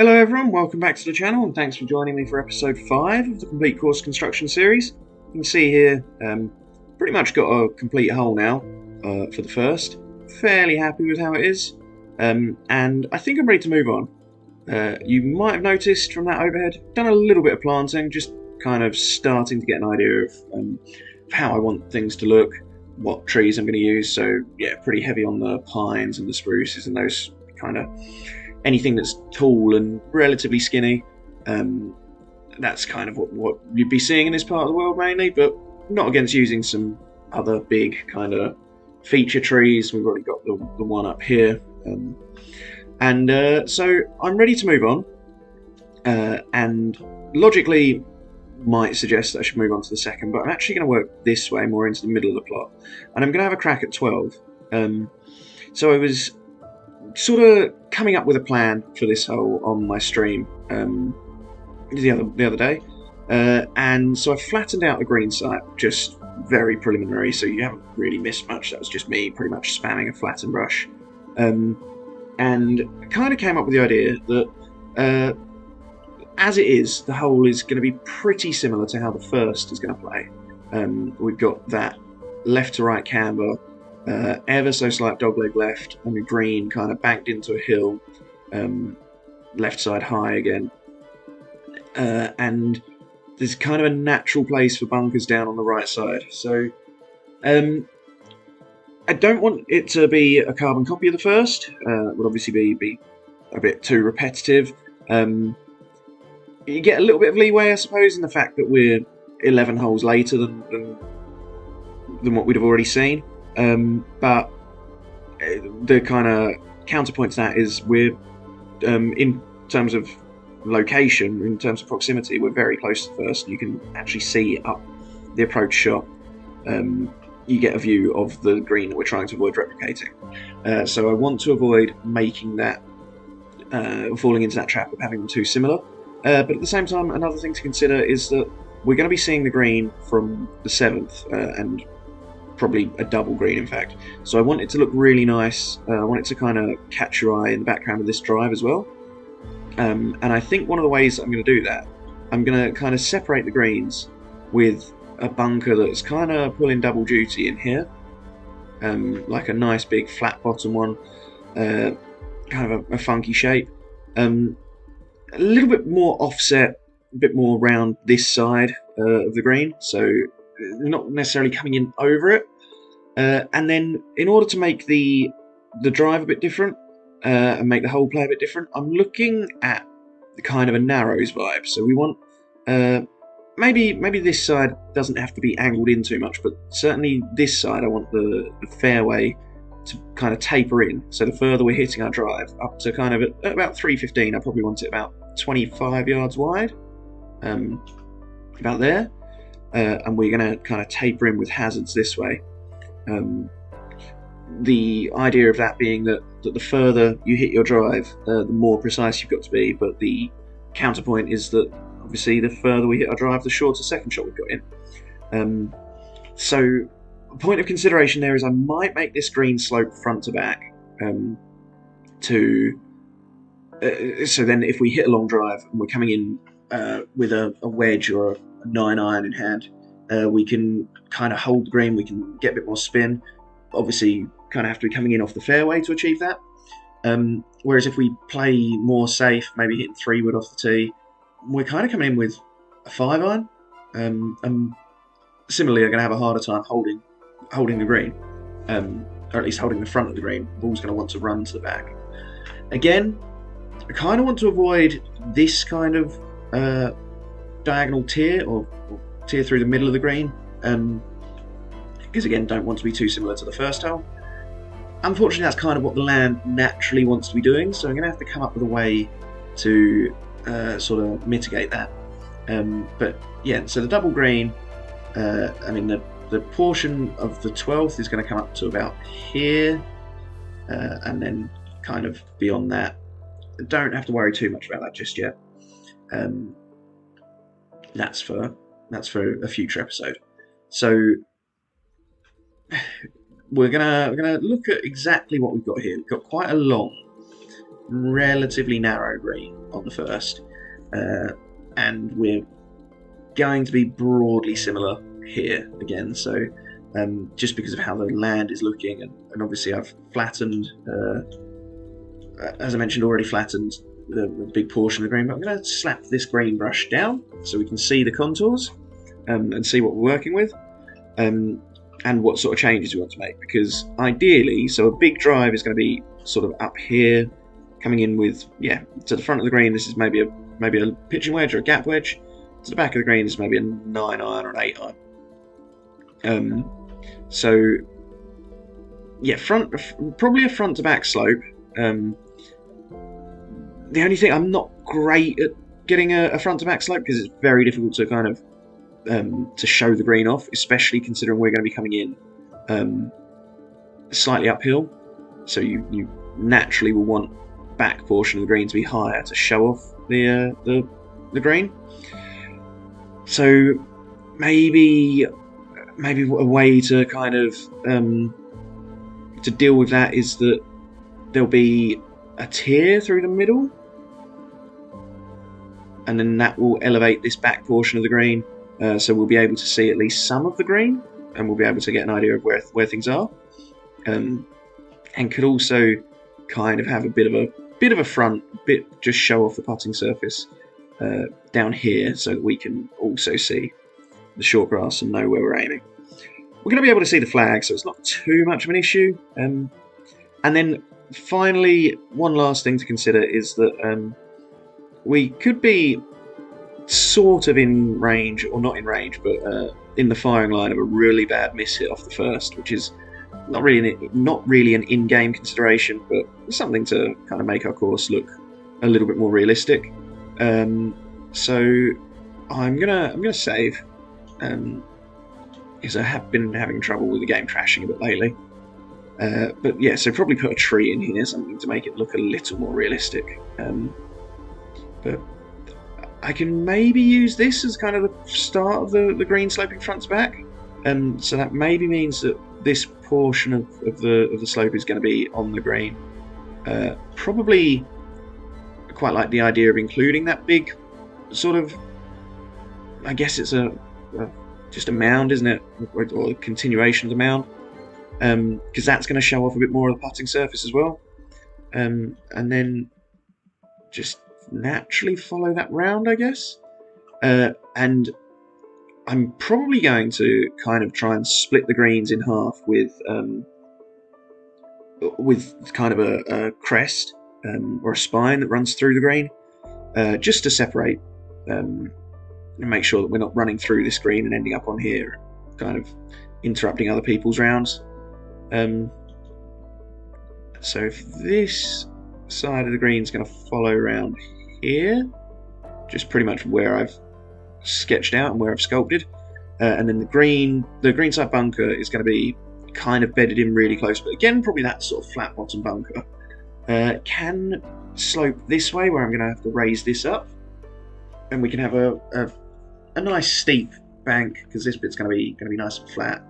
Hello everyone, welcome back to the channel and thanks for joining me for episode 5 of the Complete Course Construction series. You can see here, pretty much got a complete hull now for the first. Fairly happy with how it is, and I think I'm ready to move on. You might have noticed from that overhead, done a little bit of planting, just kind of starting to get an idea of how I want things to look, what trees I'm going to use. So yeah, pretty heavy on the pines and the spruces and those kind of anything that's tall and relatively skinny. That's kind of what you'd be seeing in this part of the world mainly, but not against using some other big kind of feature trees. We've already got the one up here. So I'm ready to move on, and logically might suggest that I should move on to the second, but I'm actually going to work this way, more into the middle of the plot, and I'm going to have a crack at 12. So I was sort of coming up with a plan for this hole on my stream the other day, and so I flattened out the green side, just very preliminary, so you haven't really missed much. That was just me pretty much spamming a flatten brush, and kind of came up with the idea that as it is, the hole is going to be pretty similar to how the first is going to play. We've got that left to right camber, ever so slight dogleg left, and the green kind of banked into a hill, left side high again, and there's kind of a natural place for bunkers down on the right side. So I don't want it to be a carbon copy of the first. It would obviously be a bit too repetitive. You get a little bit of leeway, I suppose, in the fact that we're 11 holes later than what we'd have already seen. But the kind of counterpoint to that is we're, in terms of location, in terms of proximity, we're very close to the first. You can actually see up the approach shot. You get a view of the green that we're trying to avoid replicating. So I want to avoid making that, falling into that trap of having them too similar. But at the same time, another thing to consider is that we're going to be seeing the green from the 7th, and probably a double green, in fact. So I want it to look really nice. I want it to kind of catch your eye in the background of this drive as well. And I think one of the ways that I'm going to do that, I'm going to kind of separate the greens with a bunker that's kind of pulling double duty in here. Like a nice big flat bottom one, kind of a funky shape. A little bit more offset, a bit more around this side of the green, so not necessarily coming in over it. And then in order to make the drive a bit different, and make the whole play a bit different, I'm looking at the kind of a narrows vibe. So we want, maybe this side doesn't have to be angled in too much, but certainly this side I want the fairway to kind of taper in. So the further we're hitting our drive, up to kind of at about 315, I probably want it about 25 yards wide, about there. And we're going to kind of taper in with hazards this way. The idea of that being that the further you hit your drive, the more precise you've got to be, but the counterpoint is that obviously the further we hit our drive, the shorter second shot we've got in. So a point of consideration there is I might make this green slope front to back, so then if we hit a long drive and we're coming in with a wedge or a 9-iron in hand, we can kind of hold the green, we can get a bit more spin. Obviously kind of have to be coming in off the fairway to achieve that. Whereas if we play more safe, maybe hitting 3-wood off the tee, we're kind of coming in with a 5-iron. And similarly, I'm going to have a harder time holding the green, or at least holding the front of the green. The ball's going to want to run to the back. Again, I kind of want to avoid this kind of diagonal tear or tear through the middle of the green, because again, don't want to be too similar to the first hole. Unfortunately, that's kind of what the land naturally wants to be doing, so I'm going to have to come up with a way to sort of mitigate that. But yeah, so the double green, I mean the portion of the 12th is going to come up to about here, and then kind of beyond that. Don't have to worry too much about that just yet. That's for a future episode. So we're gonna look at exactly what we've got here. We've got quite a long relatively narrow green on the first, and we're going to be broadly similar here again. So just because of how the land is looking, and obviously I've flattened, as I mentioned already, flattened the big portion of the green, but I'm going to slap this green brush down so we can see the contours and see what we're working with, and what sort of changes we want to make. Because ideally, so a big drive is going to be sort of up here, coming in with, to the front of the green, this is maybe a pitching wedge or a gap wedge. To the back of the green is maybe a 9 iron or an 8 iron. So yeah, probably a front to back slope. The only thing, I'm not great at getting a front to back slope because it's very difficult to kind of to show the green off, especially considering we're going to be coming in slightly uphill. So you naturally will want back portion of the green to be higher to show off the green. So maybe a way to kind of to deal with that is that there'll be a tier through the middle, and then that will elevate this back portion of the green, so we'll be able to see at least some of the green, and we'll be able to get an idea of where things are, and could also kind of have a bit of a front bit, just show off the putting surface down here, so that we can also see the short grass and know where we're aiming. We're going to be able to see the flag, so it's not too much of an issue. And then finally, one last thing to consider is that we could be sort of in range, or not in range, but in the firing line of a really bad miss hit off the first, which is not really an in-game consideration, but something to kind of make our course look a little bit more realistic. So I'm gonna save, because I have been having trouble with the game crashing a bit lately. But yeah, so probably put a tree in here, something to make it look a little more realistic. But I can maybe use this as kind of the start of the green sloping front to back. So that maybe means that this portion of the slope is going to be on the green. Probably quite like the idea of including that big sort of, I guess it's just a mound, isn't it? Or a continuation of the mound. Because that's going to show off a bit more of the putting surface as well. And then just naturally follow that round, I guess. And I'm probably going to kind of try and split the greens in half with kind of a crest or a spine that runs through the green, just to separate and make sure that we're not running through this green and ending up on here, kind of interrupting other people's rounds. So if this side of the green is going to follow around here, just pretty much where I've sketched out and where I've sculpted, and then the greenside bunker is going to be kind of bedded in really close, but again probably that sort of flat bottom bunker. Can slope this way, where I'm going to have to raise this up, and we can have a nice steep bank, because this bit's going to be nice and flat,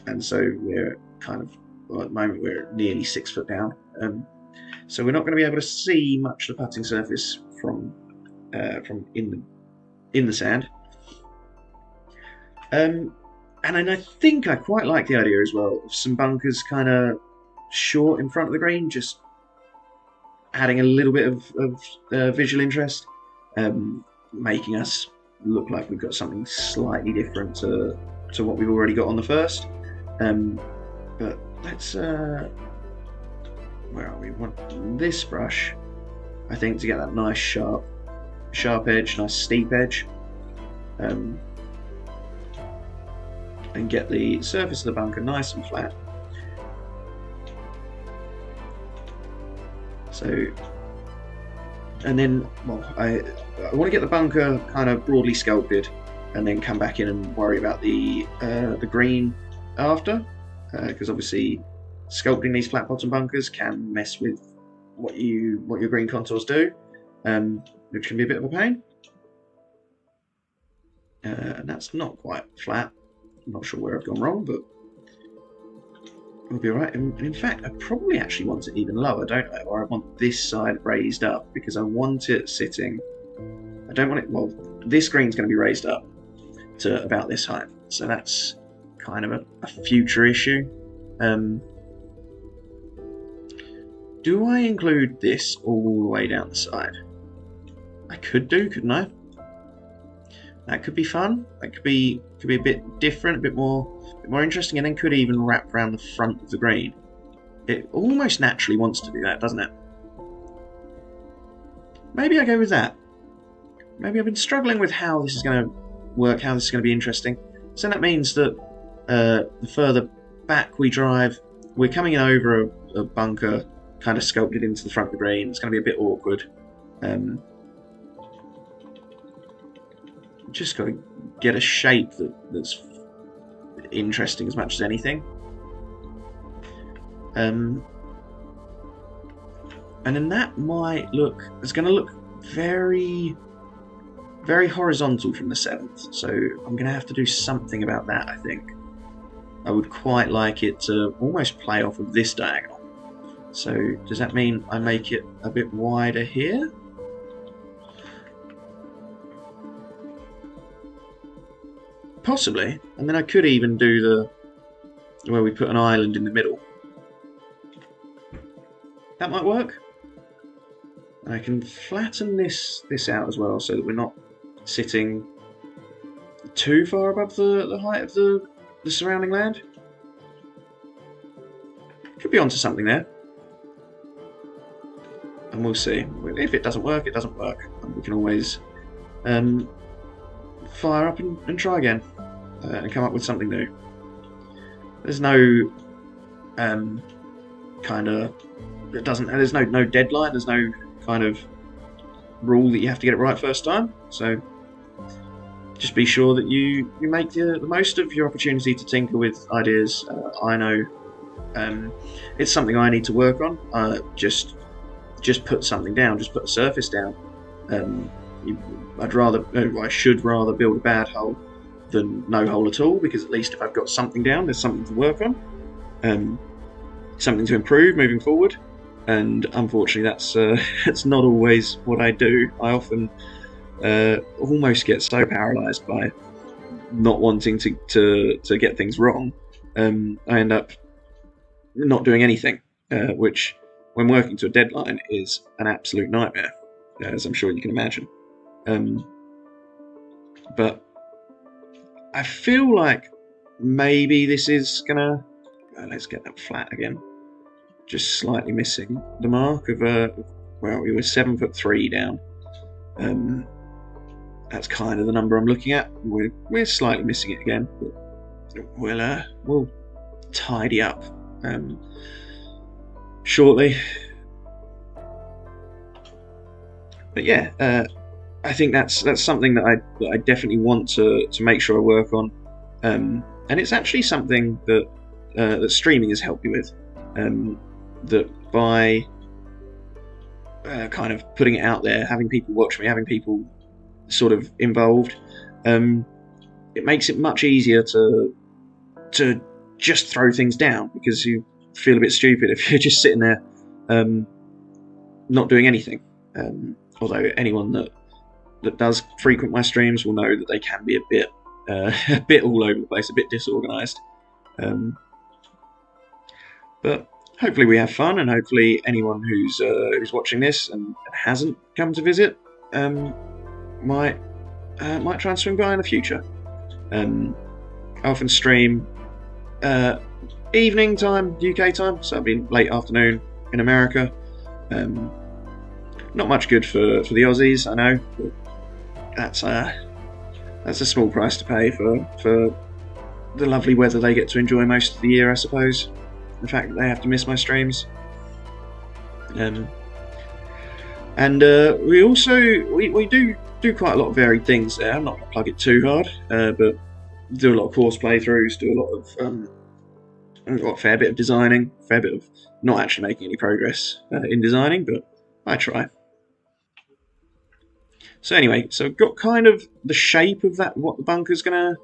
and so we're kind of, well, at the moment we're nearly 6 foot down, so we're not going to be able to see much of the putting surface from in the sand. And then I think I quite like the idea as well of some bunkers kind of short in front of the green, just adding a little bit of visual interest, making us look like we've got something slightly different to what we've already got on the first. But let's, where are we? We want this brush, I think, to get that nice sharp edge, nice steep edge, and get the surface of the bunker nice and flat. So, and then, well, I want to get the bunker kind of broadly sculpted, and then come back in and worry about the green after, because obviously sculpting these flat bottom bunkers can mess with what your green contours do, which can be a bit of a pain. And that's not quite flat. I'm not sure where I've gone wrong, but will be alright. In fact, I probably actually want it even lower, don't I? Or I want this side raised up because I want it sitting. I don't want it. Well, this green's going to be raised up to about this height, so that's kind of a future issue. Do I include this all the way down the side? I could do, couldn't I? That could be fun. That could be a bit different, a bit more interesting, and then could even wrap around the front of the green. It almost naturally wants to do that, doesn't it? Maybe I go with that. Maybe I've been struggling with how this is going to work, how this is going to be interesting. So that means that the further back we drive, we're coming in over a bunker kind of sculpted into the front of the green. It's going to be a bit awkward. Just got to get a shape that's interesting as much as anything. And then that might look, it's going to look very, very horizontal from the 7th. So I'm going to have to do something about that, I think. I would quite like it to almost play off of this diagonal. So does that mean I make it a bit wider here? Possibly. And then I could even do where we put an island in the middle. That might work. I can flatten this out as well so that we're not sitting too far above the height of the surrounding land. Could be onto something there. And we'll see. If it doesn't work, it doesn't work. And we can always fire up and try again and come up with something new. There's no kind of there's no deadline. There's no kind of rule that you have to get it right first time. So just be sure that you make the most of your opportunity to tinker with ideas. I know it's something I need to work on. Just put something down. Just put a surface down. I should rather build a bad hole than no hole at all, because at least if I've got something down, there's something to work on, something to improve moving forward. And unfortunately, that's not always what I do. I often almost get so paralysed by not wanting to get things wrong. I end up not doing anything, which, when working to a deadline, is an absolute nightmare, as I'm sure you can imagine. But I feel like maybe this is gonna. Let's get that flat again. Just slightly missing the mark of well, we were 7'3" down. That's kind of the number I'm looking at. We're slightly missing it again, but we'll tidy up shortly. But yeah, I think that's something that I definitely want to make sure I work on, and it's actually something that streaming has helped me with. That by kind of putting it out there, having people watch me, having people sort of involved, it makes it much easier to just throw things down, because you feel a bit stupid if you're just sitting there not doing anything. Although anyone that does frequent my streams will know that they can be a bit all over the place, a bit disorganised. But hopefully we have fun, and hopefully anyone who's watching this and hasn't come to visit might try and swing by in the future. I often stream evening time, UK time, so it'll be late afternoon in America. Not much good for the Aussies, I know, but that's a small price to pay for the lovely weather they get to enjoy most of the year, I suppose. The fact that they have to miss my streams. And we also we do quite a lot of varied things there. I'm not going to plug it too hard, but do a lot of course playthroughs, do a fair bit of designing, a fair bit of not actually making any progress in designing, but I try. So anyway, so I've got kind of the shape of what the bunker's gonna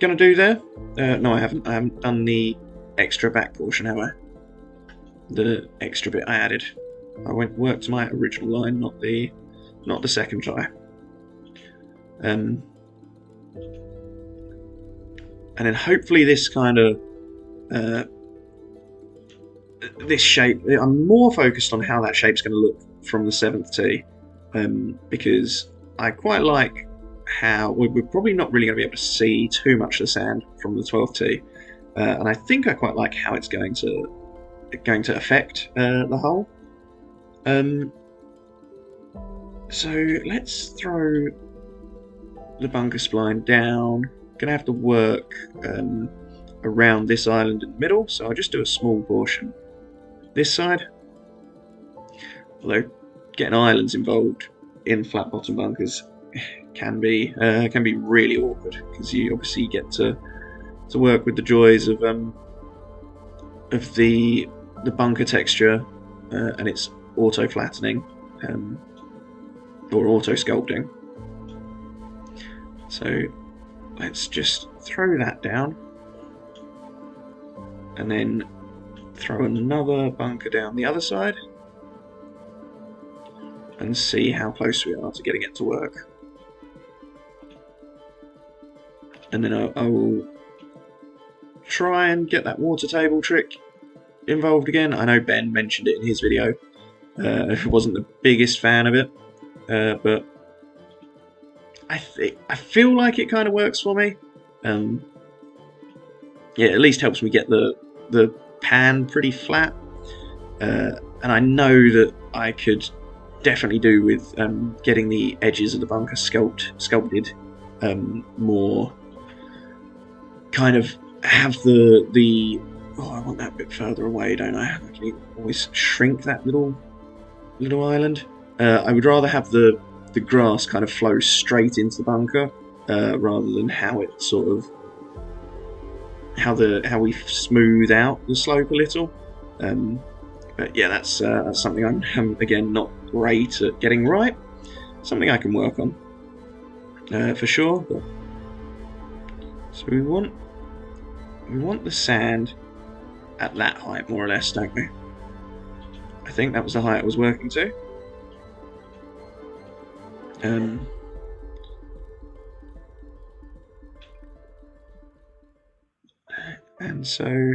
do there. No, I haven't. I haven't done the extra back portion, have I? The extra bit I added. I worked my original line, not the second try. And then hopefully this kind of this shape. I'm more focused on how that shape's going to look from the 7th tee, because I quite like how we're probably not really going to be able to see too much of the sand from the 12th tee, and I think I quite like how it's going to affect the hole. So let's throw the bunker spline down. Gonna have to work around this island in the middle, so I'll just do a small portion this side. Although getting islands involved in flat bottom bunkers can be really awkward, because you obviously get to work with the joys of the bunker texture and its auto flattening or auto sculpting. So let's just throw that down, and then throw another bunker down the other side, and see how close we are to getting it to work. And then I will try and get that water table trick involved again. I know Ben mentioned it in his video. Wasn't the biggest fan of it, but I feel like it kind of works for me. Yeah, at least helps me get the pan pretty flat, and I know that I could definitely do with getting the edges of the bunker sculpted more. Kind of have the I want that bit further away, don't I? I can always shrink that little island. I would rather have the grass kind of flow straight into the bunker rather than how it sort of how we smooth out the slope a little. But yeah, that's something I'm again not great at getting right. Something I can work on for sure. But, so we want the sand at that height, more or less, don't we? I think that was the height I was working to. And so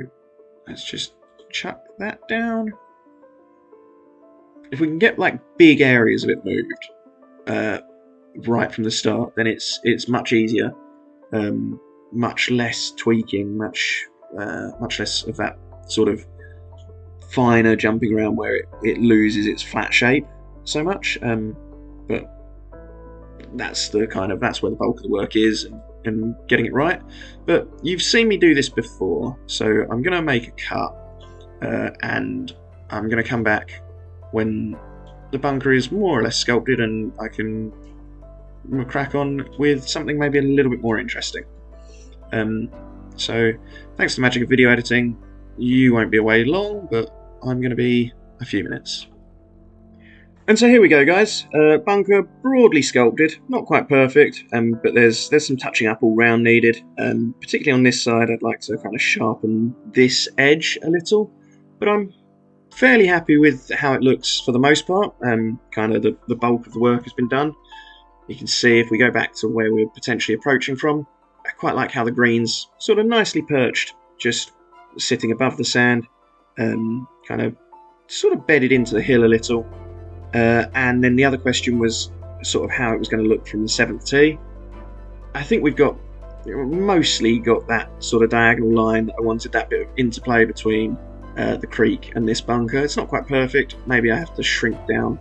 let's just chuck that down. If we can get like big areas of it moved right from the start, then it's much easier. Much less tweaking, much less of that sort of finer jumping around where it loses its flat shape so much. But that's where the bulk of the work is, and getting it right. But you've seen me do this before, so I'm going to make a cut, and I'm going to come back when the bunker is more or less sculpted, and I can crack on with something maybe a little bit more interesting. So thanks to the magic of video editing, you won't be away long, but I'm going to be a few minutes. And so here we go, guys. Bunker broadly sculpted, not quite perfect, but there's some touching up all round needed. Particularly on this side, I'd like to kind of sharpen this edge a little, but I'm fairly happy with how it looks for the most part. Kind of the bulk of the work has been done. You can see if we go back to where we're potentially approaching from, I quite like how the green's sort of nicely perched, just sitting above the sand, kind of sort of bedded into the hill a little. And then the other question was sort of how it was going to look from the 7th tee. I think we've mostly got that sort of diagonal line. I wanted that bit of interplay between the creek and this bunker. It's not quite perfect. Maybe I have to shrink down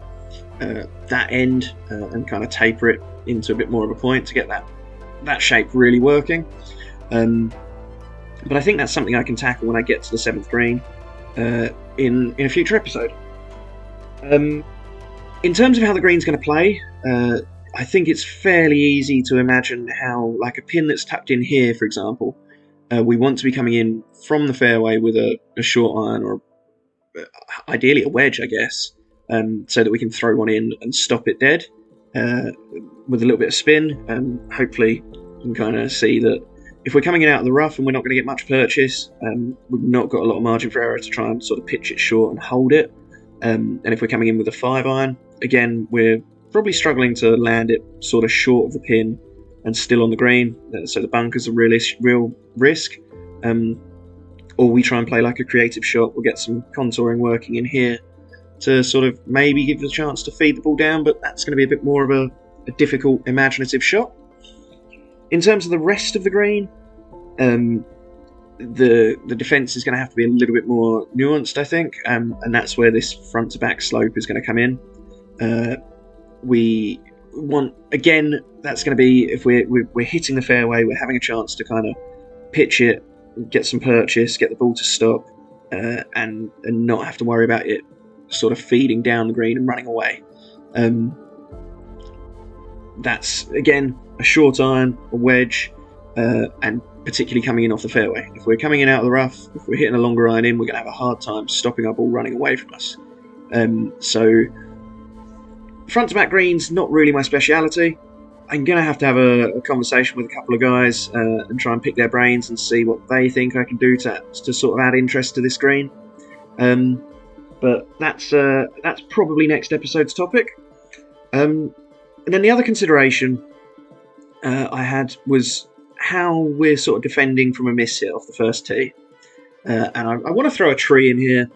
that end and kind of taper it into a bit more of a point to get that shape really working. But I think that's something I can tackle when I get to the 7th green in a future episode. In terms of how the green's going to play, I think it's fairly easy to imagine how, like a pin that's tucked in here, for example, we want to be coming in from the fairway with a short iron, or ideally a wedge, I guess, so that we can throw one in and stop it dead with a little bit of spin. And hopefully you can kind of see that if we're coming in out of the rough and we're not going to get much purchase, we've not got a lot of margin for error to try and sort of pitch it short and hold it. And if we're coming in with a 5-iron, again, we're probably struggling to land it sort of short of the pin and still on the green, so the bunker's a real risk. Or we try and play like a creative shot. We'll get some contouring working in here to sort of maybe give us a chance to feed the ball down, but that's going to be a bit more of a difficult, imaginative shot. In terms of the rest of the green, the defence is going to have to be a little bit more nuanced, I think, and that's where this front to back slope is going to come in. We want, again, that's going to be if we're hitting the fairway, we're having a chance to kind of pitch it, get some purchase, get the ball to stop, and not have to worry about it sort of feeding down the green and running away. That's, again, a short iron, a wedge, and particularly coming in off the fairway. If we're coming in out of the rough, if we're hitting a longer iron in, we're going to have a hard time stopping our ball running away from us. So front to back greens, not really my speciality. I'm going to have a conversation with a couple of guys and try and pick their brains and see what they think I can do to sort of add interest to this green. But that's probably next episode's topic. And then the other consideration I had was how we're sort of defending from a miss hit off the first tee. And I want to throw a tree in here.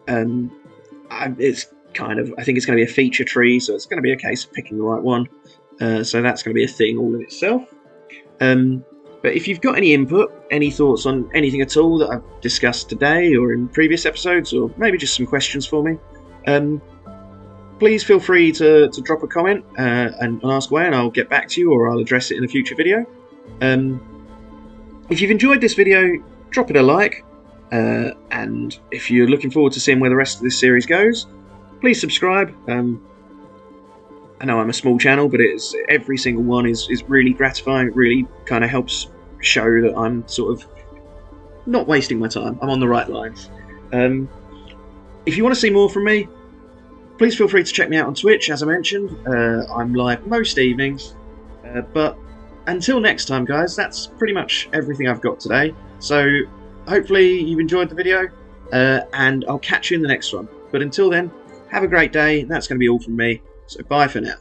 I think it's going to be a feature tree, so it's going to be a case of picking the right one. So that's going to be a thing all in itself. But if you've got any input, any thoughts on anything at all that I've discussed today or in previous episodes, or maybe just some questions for me, please feel free to drop a comment and ask away, and I'll get back to you, or I'll address it in a future video. If you've enjoyed this video, drop it a like, and if you're looking forward to seeing where the rest of this series goes, please subscribe. I know I'm a small channel, but every single one is really gratifying. It really kind of helps show that I'm sort of not wasting my time. I'm on the right lines. If you want to see more from me, please feel free to check me out on Twitch. As I mentioned, I'm live most evenings. But until next time, guys, that's pretty much everything I've got today. So hopefully you've enjoyed the video, and I'll catch you in the next one. But until then, have a great day. That's going to be all from me. So bye for now.